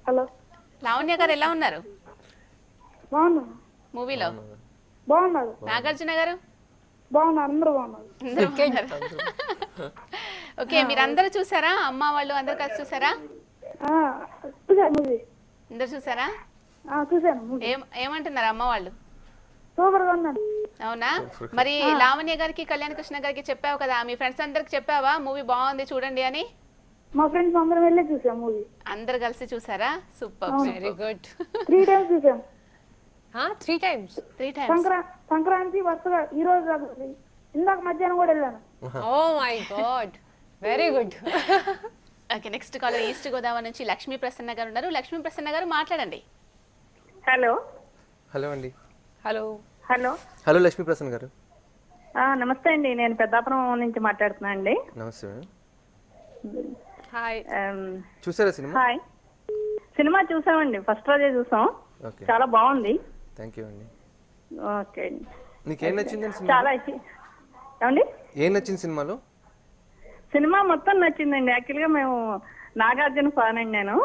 హలో లావణ్య గారు ఎలా ఉన్నారు బాగున్నాను. మూవీలో? బాగున్నారు. నాగార్జున గారు బాగున్నారు, అందరూ బాగున్నారు. అందరూ బాగున్నారు. ఓకే, మీరందరూ చూసారా? అమ్మ వాళ్ళు అందరు కలిసి చూసారా? చూసాను మూవీ. అందరు చూసారా? చూసాను మూవీ. ఏమంటున్నారు అమ్మ వాళ్ళు? సూపర్ గా ఉన్నాను. అవునా? మరి లావణ్య గారికి కళ్యాణ్ కృష్ణ గారికి చెప్పావు కదా, మీ ఫ్రెండ్స్ అందరికి చెప్పావా మూవీ బాగుంది చూడండి అని? మా ఫ్రెండ్స్ అందరం వెళ్ళి చూసాం మూవీ. అందరు కలిసి చూసారా? సూపర్. very good. 3 times చూసాం. 3 times. 3 times. సంక్రాంతి వరుసగా ఈ రోజు ఇందాక మధ్యాహ్నం కూడా వెళ్ళాను. Oh my god. Very good. Okay, next caller east Godavari నుంచి లక్ష్మీ ప్రసన్న గారు ఉన్నారు. లక్ష్మీ ప్రసన్న గారు మాట్లాడండి. హలో హలో అండి. Hello. Hello hello Lakshmi Prasanna గారు. నమస్తే అండి, నేను పెద్దాపురం నుంచి మాట్లాడుతున్నా అండి. నమస్తే మేడం. Hi. చూసారా సినిమా? హాయ్. సినిమా చూసామండి, ఫస్ట్ రోజే చూసాం. ఓకే, చాలా బాగుంది. థ్యాంక్ యూ అండి. ఓకే అండి. నీకేం నచ్చింది సినిమా? చాలా ఏమండి ఏం నచ్చింది సినిమాలో? సినిమా మొత్తం నచ్చిందండి. యాక్చువల్ గా మేము నాగార్జున ఫ్యాన్ అండి నేను.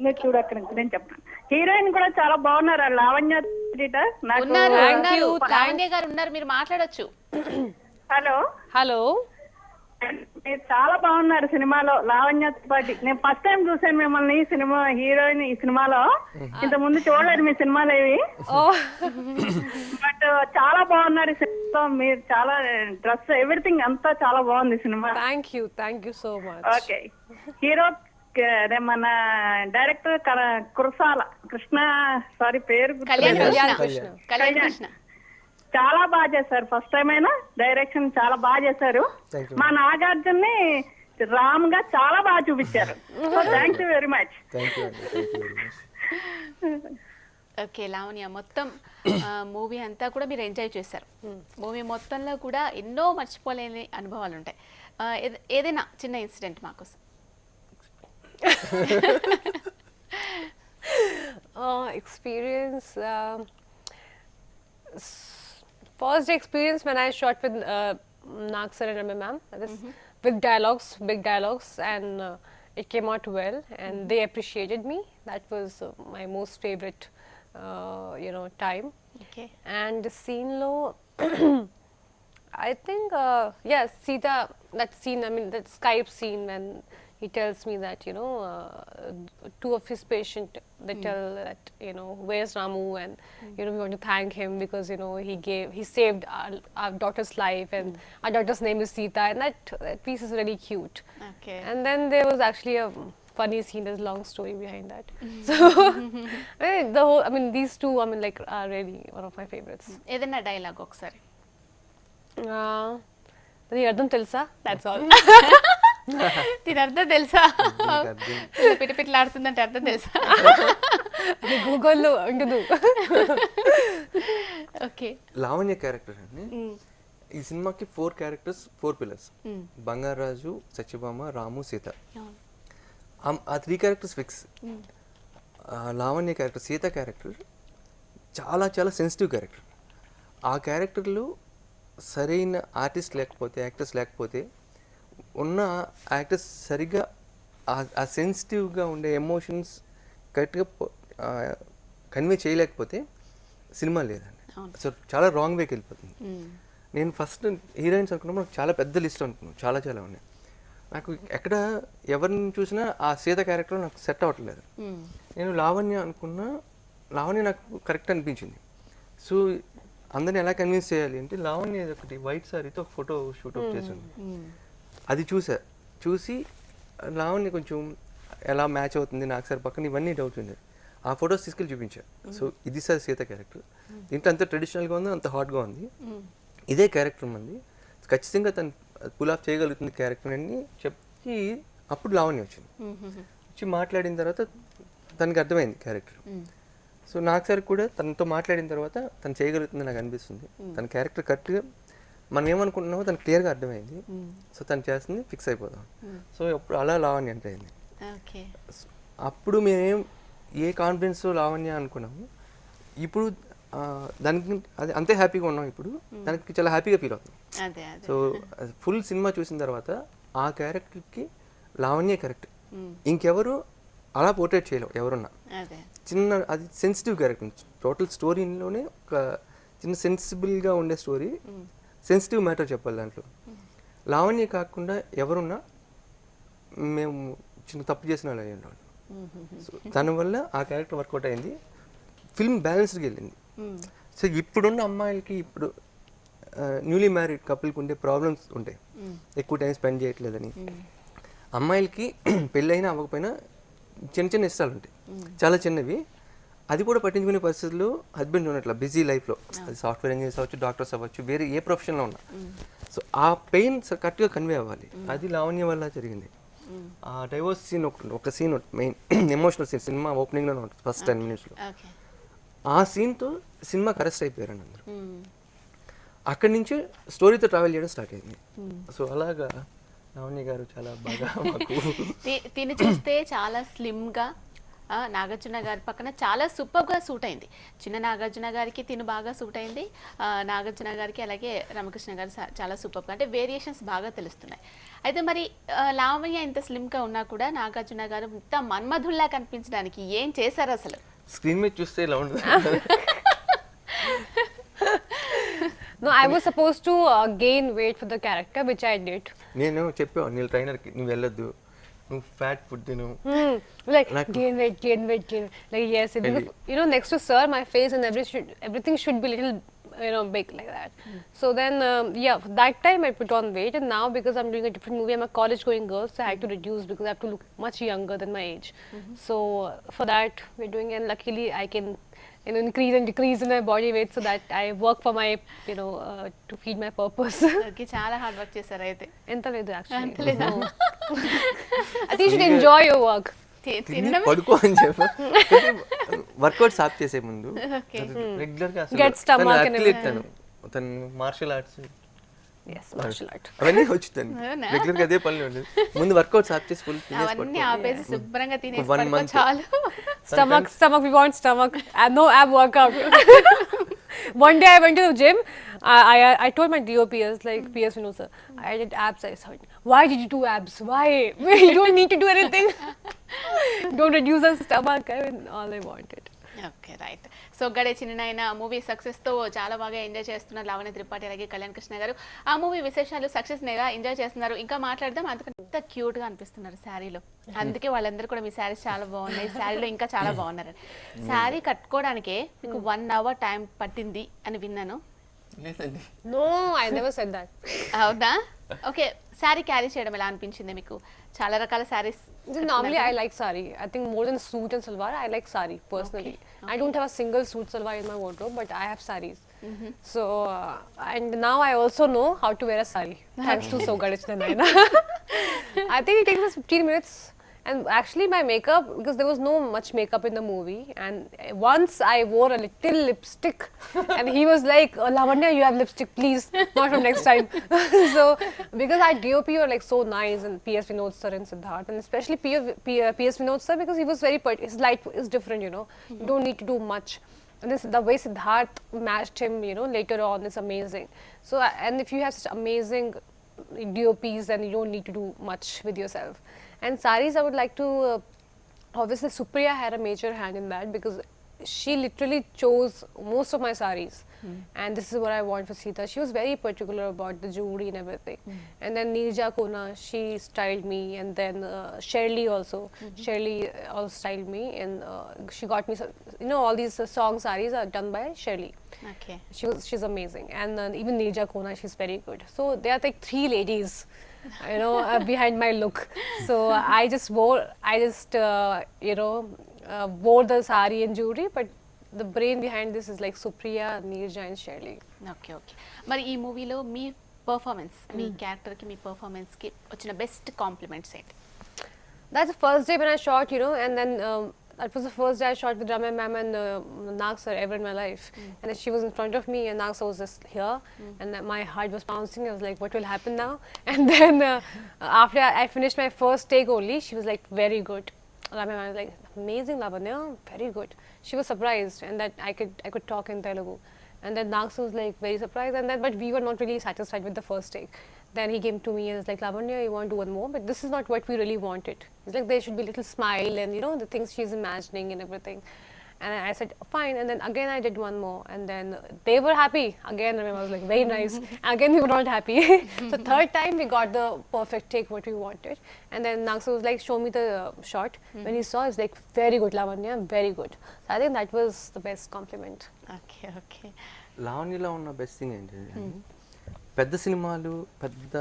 మీరు చూడక్కడ నేను చెప్తాను. హీరోయిన్ కూడా చాలా బాగున్నారు, లావణ్య. నాకు ఉన్నారు, లావణ్య గారు ఉన్నారు, మీరు మాట్లాడొచ్చు. Hello Hello. మీరు చాలా బాగున్నారు సినిమాలో, లావణ్య త్రిపాఠి. నేను ఫస్ట్ టైం చూసాను మిమ్మల్ని ఈ సినిమా, హీరోయిన్ ఈ సినిమాలో. ఇంత ముందు చూడలేదు మీ సినిమాలు ఏవి, Oh. బట్ చాలా బాగున్నారు ఈ సినిమాలో. మీరు చాలా డ్రెస్ ఎవ్రీథింగ్ అంతా చాలా బాగుంది cinema. Thank you so much. Okay. Hero అదే మన డైరెక్టర్ కురసాల కృష్ణ, సారీ పేరు కళ్యాణ్ Kalyan కృష్ణ. Krishna. కళ్యాణ్ కృష్ణ చాలా బాగా చేశారు. ఫస్ట్ టైం అయినా డైరెక్షన్ చాలా బాగా చేశారు. Thank you. మా నాగార్జున్ని రామ్ గా చాలా బాగా చూపించారు. Thank you very much. Thank you అండి. Thank you very much. Okay, Lavanya మొత్తం మూవీ అంతా కూడా మీరు ఎంజాయ్ చేశారు. మూవీ మొత్తంలో కూడా ఎన్నో మర్చిపోలేని అనుభవాలు ఉంటాయి. ఏదైనా చిన్న ఇన్సిడెంట్ మాకోసం? Experience. First experience when I shot with Nag sir and Ramya ma'am, that is with dialogues, big dialogues, and it came out well, and they appreciated me. That was my most favorite, time. Okay, And scene low, I think, yes, Sita, that scene, I mean, that Skype scene when he tells me that, two of his patient, they tell that, where's Ramu, and, we want to thank him because, he saved our daughter's life, and our daughter's name is Sita, and that piece is really cute. Okay. And then there was actually a funny scene, there's a long story behind that. So, these two, are really one of my favorites. ఏదైనా dialogue ఒకసారి? దీని అర్థం తెలుసా? That's all. దీని అర్థం తెలుసా? పిటిపిట్లాడుతుందంటే అర్థం తెలుసా? అది గూగుల్లో ఉండదు. ఓకే. లావణ్య క్యారెక్టర్ అండి ఈ సినిమాకి 4 క్యారెక్టర్స్ 4 పిల్లర్స్, బంగారాజు, సత్యభామ, రాము, సీత. ఆ 3 characters fix. Lavanya character, Sita character చాలా చాలా సెన్సిటివ్ క్యారెక్టర్. ఆ క్యారెక్టర్లో సరైన ఆర్టిస్ట్ లేకపోతే, యాక్టర్స్ లేకపోతే, ఉన్న యాక్టర్స్ సరిగ్గా ఆ సెన్సిటివ్గా ఉండే ఎమోషన్స్ కరెక్ట్గా కన్వే చేయలేకపోతే సినిమా లేదండి. సో చాలా రాంగ్ వేకి వెళ్ళిపోతుంది. నేను ఫస్ట్ హీరోయిన్స్ అనుకున్నప్పుడు నాకు చాలా పెద్ద లిస్ట్ అనుకున్నాను, చాలా చాలా ఉన్నాయి. నాకు ఎక్కడ ఎవరిని చూసినా ఆ సీత క్యారెక్టర్ నాకు సెట్ అవ్వట్లేదు. నేను లావణ్య అనుకున్నా, లావణ్య నాకు కరెక్ట్ అనిపించింది. సో అందరిని ఎలా కన్విన్స్ చేయాలి అంటే, లావణ్య ఒకటి వైట్ సారీతో ఒక ఫోటో షూట్అప్ చేసింది. అది చూసి లావణ్య కొంచెం ఎలా మ్యాచ్ అవుతుంది నాకు సార్ పక్కన, ఇవన్నీ డౌట్ ఉంది. ఆ ఫొటోస్ తీసుకెళ్ళి చూపించాను. సో ఇది సార్ సీత క్యారెక్టర్, దీంట్లో అంత ట్రెడిషనల్గా ఉంది, అంత హాట్గా ఉంది. ఇదే క్యారెక్టర్ ఉంది, ఖచ్చితంగా తను పుల్ ఆఫ్ చేయగలుగుతుంది క్యారెక్టర్ అని చెప్పి అప్పుడు లావణ్య వచ్చింది. వచ్చి మాట్లాడిన తర్వాత తనకి అర్థమైంది క్యారెక్టర్. సో నాకు సార్ కూడా తనతో మాట్లాడిన తర్వాత తను చేయగలుగుతుంది నాకు అనిపిస్తుంది. తన క్యారెక్టర్ కరెక్ట్గా మనం ఏమనుకుంటున్నామో తనకు క్లియర్గా అర్థమైంది. సో తను చేస్తుంది, ఫిక్స్ అయిపోదాం. సో అప్పుడు అలా లావణ్య అంటే అయింది. అప్పుడు మేమేం ఏ కాన్ఫిడెన్స్లో లావణ్య అనుకున్నాము, ఇప్పుడు దానికి అది అంతే హ్యాపీగా ఉన్నాం. ఇప్పుడు దానికి చాలా హ్యాపీగా ఫీల్ అవుతుంది. సో ఫుల్ సినిమా చూసిన తర్వాత ఆ క్యారెక్టర్కి లావణ్య కరెక్ట్, ఇంకెవరు అలా పోర్ట్రేట్ చేయలేవు ఎవరున్నా. చిన్న అది సెన్సిటివ్ క్యారెక్టర్, టోటల్ స్టోరీలోనే ఒక చిన్న సెన్సిబుల్గా ఉండే స్టోరీ, సెన్సిటివ్ మ్యాటర్ చెప్పాలి దాంట్లో. లావణ్య కాకుండా ఎవరున్నా మేము చిన్న తప్పు చేసిన వాళ్ళు అయ్యి ఉండేవాళ్ళు. సో దానివల్ల ఆ క్యారెక్టర్ వర్కౌట్ అయింది, ఫిల్మ్ బ్యాలెన్స్డ్గా వెళ్ళింది. సో ఇప్పుడున్న అమ్మాయిలకి, ఇప్పుడు న్యూలీ మ్యారీడ్ కపుల్కి ఉండే ప్రాబ్లమ్స్ ఉంటాయి, ఎక్కువ టైం స్పెండ్ చేయట్లేదని. అమ్మాయిలకి పెళ్ళైనా అవ్వకపోయినా చిన్న చిన్న ఇష్టాలు ఉంటాయి, చాలా చిన్నవి. అది కూడా పట్టించుకునే పరిస్థితుల్లో హస్బెండ్ ఉన్నట్ల బిజీ లైఫ్లో, అది సాఫ్ట్వేర్ ఇంజనీర్స్ అవ్వచ్చు, డాక్టర్స్ అవ్వచ్చు, వేరే ఏ ప్రొఫెషన్లో ఉన్నా. సో ఆ పెయిన్ కరెక్ట్గా కన్వే అవ్వాలి, అది లావణ్య వల్ల జరిగింది. ఆ డైవోర్స్ సీన్ ఒక scene main emotional scene, cinema ఓపెనింగ్లోనే ఉంటుంది ఫస్ట్ 10 minutesలో. ఆ సీన్తో సినిమాకి అరెస్ట్ అయిపోయారండి అందరూ. అక్కడి నుంచి స్టోరీతో ట్రావెల్ చేయడం స్టార్ట్ అయింది. సో అలాగా లావణ్య గారు చాలా బాగా మాకు తిని చూస్తే చాలా స్లిమ్గా, నాగార్జున గారి పక్కన చాలా సూపర్గా సూట్ అయింది. చిన్న నాగార్జున గారికి తిను బాగా సూట్ అయింది, నాగార్జున గారికి అలాగే రామకృష్ణ గారు చాలా సూపర్గా, అంటే వేరియేషన్స్ బాగా తెలుస్తున్నాయి. అయితే మరి లావణ్య ఇంత స్లిమ్గా ఉన్నా కూడా నాగార్జున గారు ఇంత మన్మధుల్లా కనిపించడానికి ఏం చేశారు అసలు? స్క్రీన్ మీద చూస్తే ఇలా ఉంటుంది. No, I was supposed to gain weight for the character, which I did. నేను చెప్పాను నీ ట్రైనర్కి, నువ్వు వెళ్ళొద్దు, నువ్వు ఫ్యాట్ ఫుడ్ తిను. Like gain weight. Like yes, because, you know, next to sir, my face and everything should be little, you know, big like that. So then, yeah, that time I put on weight, and now because I'm doing a different movie, I'm a college-going girl, so I had to reduce because I have to look much younger than my age. So for that, we're doing, and luckily I can, you know, increase and decrease in my body weight so that I work for my, you know, to feed my purpose. Okay, చాలా hard work చేశారు అయితే. ఎంత లేదు actually. No. I think you should enjoy your work. పడుకో అని చెప్పి work out stop చేసే ముందు రెగ్యులర్గా Get stomach and everything. తను martial arts Yes, martial art. అవన్నీ వచ్చుతాను రెగ్యులర్గా అదే పనులు ఉండేది. ముందు వర్కౌట్ స్టాప్ చేసి ఫుల్ అవన్నీ ఆపేసి శుభ్రంగా తినేసి 1 పడుకో month. చాలు. Stomach, we want stomach. No ab workout. One day I went to the gym. I told my DOPS, like PS Vinod sir, I did abs. I said, why did you do abs? Why? You don't need to do anything. Don't reduce the stomach. I mean, all I wanted. Okay, right. Soggade Chinnanayana movie సక్సెస్తో చాలా బాగా enjoy చేస్తున్నారు లావణ్య త్రిపాఠి అలాగే కళ్యాణ్ కృష్ణ గారు. ఆ movie విశేషాలు, success ఎలా enjoy చేస్తున్నారు ఇంకా మాట్లాడదాం. అందుకని ఎంత క్యూట్గా అనిపిస్తున్నారు శారీలో, అందుకే వాళ్ళందరూ కూడా మీ శారీస్ చాలా బాగున్నాయి, శారీలో ఇంకా చాలా బాగున్నారు. శారీ కట్టుకోవడానికే మీకు 1 hour టైం పట్టింది అని విన్నాను. No, I never said that. అవునా? ఓకే, శారీ క్యారీ చేయడం ఎలా అనిపించింది మీకు? చాలా రకాల saris. Normally I like sari. I think more than suit and salwar, I like sari personally. Okay. I don't have a single suit salwar in my wardrobe, but I have saris. So and now I also know how to wear a sari thanks to So Gadich Naina. I think it takes us 15 minutes And actually my makeup, because there was no much makeup in the movie, and once I wore a little lipstick and he was like, Lavanya, you have lipstick please, not from next time. So because our DOP were like so nice, and PS Vinod sir and Siddharth, and especially PS Vinod sir, because he was very his light is different, you know. You don't need to do much. And this, the way Siddharth matched him, you know, later on is amazing. So and if you have such amazing DOPs, then you don't need to do much with yourself. And sarees, I would like to obviously Supriya had a major hand in that, because she literally chose most of my sarees. And this is what I want for Sita. She was very particular about the jewelry and everything. And then Neerja Kona, she styled me, and then Shirley also. Shirley also styled me, and she got me some, you know, all these song sarees are done by Shirley. Okay She's amazing. And even Neerja Kona, she's very good. So there are like 3 ladies, you know, behind my look. So I just you know, wore the sari and jewelry, but the brain behind this is like Supriya, Neerja and Shirley. Okay okay మరి ఈ మూవీలో మీ performance, మీ క్యారెక్టర్కి మీ పర్ఫార్మెన్స్కి వచ్చిన best compliments ఏంటి? That's the first day when I shot, you know, and then that was the first day I shot with Ramya ma'am and Nag sir ever in my life. And then she was in front of me, and Nag sir was just here, and then my heart was bouncing. I was like, what will happen now? And then after I finished my first take only, she was like, very good. Ramya ma'am was like, amazing Lavanya, very good. She was surprised, and that I could talk in Telugu. And then Nag sir was like very surprised, and then but we were not really satisfied with the first take. Then he came to me and was like, Lavanya, you want to do one more? But this is not what we really wanted. It's like there should be a little smile and, you know, the things she's imagining and everything. And I said, fine. And then again I did one more. And then they were happy. Again, I was like, very nice. Again, we were not happy. So third time we got the perfect take, what we wanted. And then Nagsa was like, show me the shot. When he saw, it's like, very good, Lavanya, very good. So I think that was the best compliment. Okay okay లావణ్యలో ఉన్న best thing ఏంటి, పెద్ద సినిమాలు పెద్ద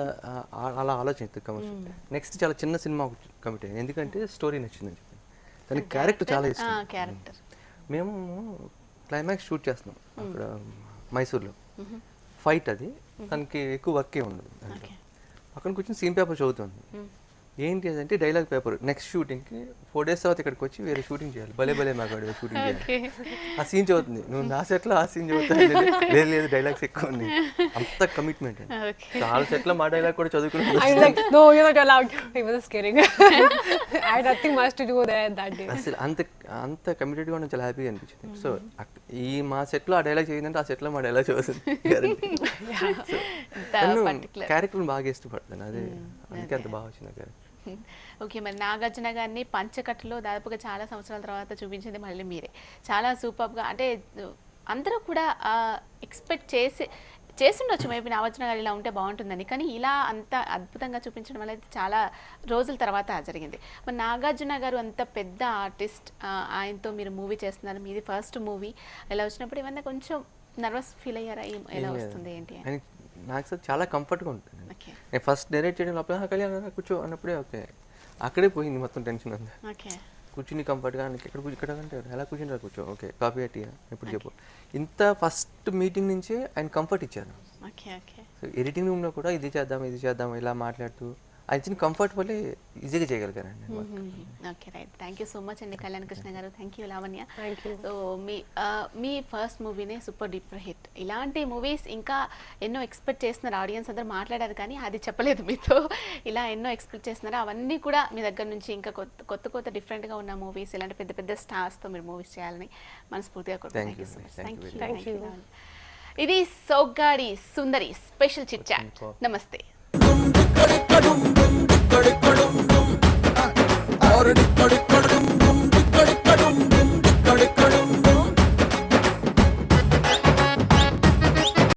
అలా ఆలోచించదు commercial. Next చాలా చిన్న cinema commit అయ్యింది, ఎందుకంటే స్టోరీ నచ్చిందని చెప్పి. దానికి క్యారెక్టర్ చాలా ఇష్టం. క్యారెక్టర్ మేము క్లైమాక్స్ షూట్ చేస్తున్నాం అక్కడ మైసూర్లో. ఫైట్ అది, తనకి ఎక్కువ వర్కే ఉండదు. అక్కడ కూర్చొని సీన్ పేపర్ చదువుతుంది. ఏంటి అదంటే డైలాగ్ పేపర్. నెక్స్ట్ షూటింగ్కి 4 days తర్వాత ఇక్కడికి వచ్చి వేరే షూటింగ్ చేయాలి. భలే భలే మాకు షూటింగ్ చేయాలి. ఆ సీన్ చదువుతుంది. నువ్వు నా సెట్లో ఆ సీన్ చదువుతావు, లేదు డైలాగ్స్ ఎక్కువ ఉంది. అంత కమిట్మెంట్ అండి. చాలా సెట్లో మా డైలాగ్ కూడా చదువుకుని I was like, no, you're not allowed. I was scaring. I had nothing much to do there that day. అసలు అంత కమిటెడ్గా ఉండడం చాలా హ్యాపీగా అనిపించింది. సో మా సెట్లో ఆ డైలాగ్ చేయిందంటే ఆ సెట్లో మా డైలాగ్ చదువుతుంది. క్యారెక్టర్ని బాగా ఇష్టపడతాను, అదే అందుకే అంత బాగా వచ్చింది క్యారెక్టర్. ఓకే, మరి నాగార్జున గారిని పంచకట్టులో దాదాపుగా చాలా సంవత్సరాల తర్వాత చూపించింది మళ్ళీ మీరే. చాలా సూపర్గా, అంటే అందరూ కూడా ఎక్స్పెక్ట్ చేస్తుండొచ్చు మేబీ నాగార్జున గారు ఇలా ఉంటే బాగుంటుందని, కానీ ఇలా అంత అద్భుతంగా చూపించడం అనేది చాలా రోజుల తర్వాత జరిగింది. మరి నాగార్జున గారు అంత పెద్ద ఆర్టిస్ట్, ఆయనతో మీరు మూవీ చేస్తున్నారు, మీది ఫస్ట్ మూవీ. ఇలా వచ్చినప్పుడు ఏమన్నా కొంచెం నర్వస్ ఫీల్ అయ్యారా, ఎలా వస్తుంది ఏంటి అని? నాకు సార్ చాలా కంఫర్ట్గా ఉంటుంది. నేను ఫస్ట్ డైరెక్ట్ చేయడం లోపల కళ్యాణ్ కూర్చో అన్నప్పుడే ఓకే, అక్కడే పోయింది మొత్తం టెన్షన్ అంతా. కూర్చుని కంఫర్ట్గా ఇక్కడ అంటే ఎలా కూర్చుంటారు, కూర్చో ఓకే కాపీ టీ ఎప్పుడు చెప్పు. ఇంత ఫస్ట్ మీటింగ్ నుంచే ఆయన కంఫర్ట్ ఇచ్చారు. సో ఎడిటింగ్ రూమ్లో కూడా ఇది చేద్దాం ఇలా మాట్లాడుతూ ఆ ఇచ్చిన కంఫర్ట్ వల్లే ఈజీగా చేయగలిగారండి. Okay right, thank you so much అండి కళ్యాణ్ కృష్ణ గారు. Thank you Lavanya. సో మీ ఫస్ట్ మూవీనే సూపర్ డూపర్ హిట్. ఇలాంటి మూవీస్ ఇంకా ఎన్నో ఎక్స్పెక్ట్ చేస్తున్నారు, ఆడియన్స్ అందరూ మాట్లాడారు కానీ అది చెప్పలేదు మీతో. ఇలా ఎన్నో ఎక్స్పెక్ట్ చేస్తున్నారు, అవన్నీ కూడా మీ దగ్గర నుంచి ఇంకా కొత్త డిఫరెంట్గా ఉన్న మూవీస్, ఇలాంటి పెద్ద పెద్ద స్టార్స్తో మీరు మూవీస్ చేయాలని మనస్ఫూర్తిగా కోరుకుంటున్నాను. Thank you so much. Thank you. ఇది సోగ్గాడి సుందరి స్పెషల్ చిట్ చాట్. నమస్తే.